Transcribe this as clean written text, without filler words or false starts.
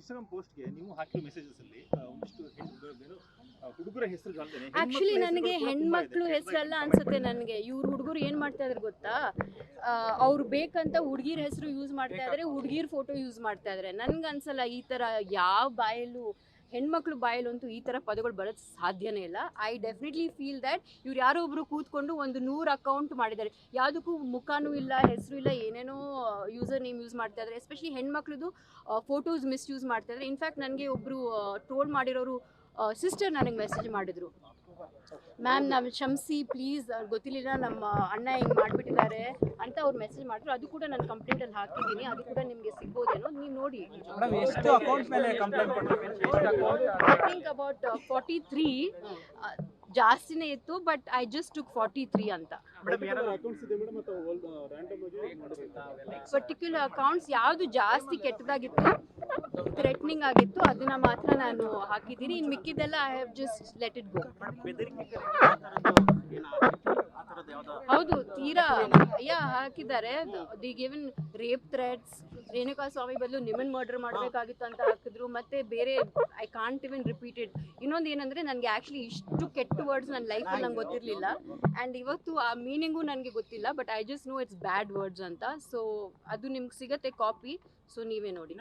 Instagram ಪೋಸ್ಟ್ಗೆ ನೀವು ಹಾಕಿರೋ ಮೆಸೇಜಸ್ ಅಲ್ಲಿ ಒಂದಿಷ್ಟು ಹುಡುಗರ ಹೆಸರು ಆಕ್ಚುಲಿ ನನಗೆ ಹೆಣ್ಮಕ್ಳು ಹೆಸರಲ್ಲ ಅನ್ಸುತ್ತೆ. ನನಗೆ ಇವ್ರು ಹುಡುಗರು ಏನ್ ಮಾಡ್ತಾ ಇದಾರೆ ಗೊತ್ತಾ, ಅವ್ರು ಬೇಕಂತ ಹುಡುಗಿರ ಹೆಸರು ಯೂಸ್ ಮಾಡ್ತಾ ಇದಾರೆ, ಹುಡುಗಿರ್ ಫೋಟೋ ಯೂಸ್ ಮಾಡ್ತಾ ಇದಾರೆ. ನನ್ಗೆ ಅನ್ಸಲ್ಲ ಈ ತರ ಯಾವ ಬಾಯಲ್ಲೂ ಹೆಣ್ಮಕ್ಳು ಬಾಯಲ್ಲಂತೂ ಈ ಥರ ಪದಗಳು ಬರೋದು ಸಾಧ್ಯನೇ ಇಲ್ಲ. ಐ ಡೆಫಿನೆಟ್ಲಿ ಫೀಲ್ ದ್ಯಾಟ್ ಇವ್ರು ಯಾರೋ ಒಬ್ರು ಕೂತ್ಕೊಂಡು ಒಂದು 100 ಅಕೌಂಟ್ ಮಾಡಿದ್ದಾರೆ, ಯಾವುದಕ್ಕೂ ಮುಖನೂ ಇಲ್ಲ, ಹೆಸರು ಇಲ್ಲ, ಏನೇನೋ ಯೂಸರ್ ನೇಮ್ ಯೂಸ್ ಮಾಡ್ತಾ ಇದ್ದಾರೆ. ಎಸ್ಪೆಷಲಿ ಹೆಣ್ಮಕ್ಳದು ಫೋಟೋಸ್ ಮಿಸ್ಯೂಸ್ ಮಾಡ್ತಾ ಇದ್ದಾರೆ. ಇನ್ಫ್ಯಾಕ್ಟ್ ನನಗೆ ಒಬ್ಬರು ಟ್ರೋಲ್ ಮಾಡಿರೋರು ಸಿಸ್ಟರ್ ನನಗೆ ಮೆಸೇಜ್ ಮಾಡಿದ್ರು, ಮ್ಯಾಮ್ ನಾವು ಕ್ಷಮಿಸಿ ಪ್ಲೀಸ್, ಗೊತ್ತಿರಲಿಲ್ಲ ನಮ್ಮ ಅಣ್ಣ ಹಿಂಗೆ ಮಾಡಿಬಿಟ್ಟಿದ್ದಾರೆ ಅಂತ ಅವ್ರು ಮೆಸೇಜ್ ಮಾಡಿದ್ರು. ಅದು ಕೂಡ ನಾನು ಕಂಪ್ಲೇಂಟಲ್ಲಿ ಹಾಕಿದ್ದೀನಿ, ಅದು ಕೂಡ ನಿಮಗೆ ಸಿಗ್ಬೋದೇನೋ, ನೀವು ನೋಡಿ. ಐ ಥಿಂಕ್ ಅಬೌಟ್ 43 ಜಾಸ್ತಿನೇ ಇತ್ತು, ಬಟ್ ಐ ಜಸ್ಟ್ ಟುಕ್ 43 ಅಂತ. ಪರ್ಟಿಕ್ಯುಲರ್ ಅಕೌಂಟ್ಸ್ ಯಾವುದು ಜಾಸ್ತಿ ಕೆಟ್ಟದಾಗಿತ್ತು, ಥ್ರೆಟ್ನಿಂಗ್ ಆಗಿತ್ತು, ಅದನ್ನ ಮಾತ್ರ ನಾನು ಹಾಕಿದ್ದೀನಿ. ಇನ್ನು ಮಿಕ್ಕಿದ್ದೆಲ್ಲ I have just let it go. ಹೌದು, ತೀರಾ ಹಾಕಿದ್ದಾರೆ. The given rape threats, Renuka Swamy ಬದಲು ನಿಮ್ಮನ್ ಮರ್ಡರ್ ಮಾಡಬೇಕಾಗಿತ್ತು ಅಂತ ಹಾಕಿದ್ರು. ಮತ್ತೆ ಬೇರೆ I can't even repeat it. ಇನ್ನೊಂದು ಏನಂದ್ರೆ, ನನಗೆ ಆ್ಯಕ್ಚುಲಿ ಇಷ್ಟು ಕೆಟ್ಟ ವರ್ಡ್ಸ್ ನನ್ನ ಲೈಫಲ್ಲಿ ನಂಗೆ ಗೊತ್ತಿರಲಿಲ್ಲ, ಆ್ಯಂಡ್ ಇವತ್ತು ಆ ಮೀನಿಂಗು ನನಗೆ ಗೊತ್ತಿಲ್ಲ, but I just know it's bad words ಅಂತ. ಸೊ ಅದು ನಿಮ್ಗೆ ಸಿಗತ್ತೆ ಕಾಪಿ, ಸೊ ನೀವೇ ನೋಡಿ.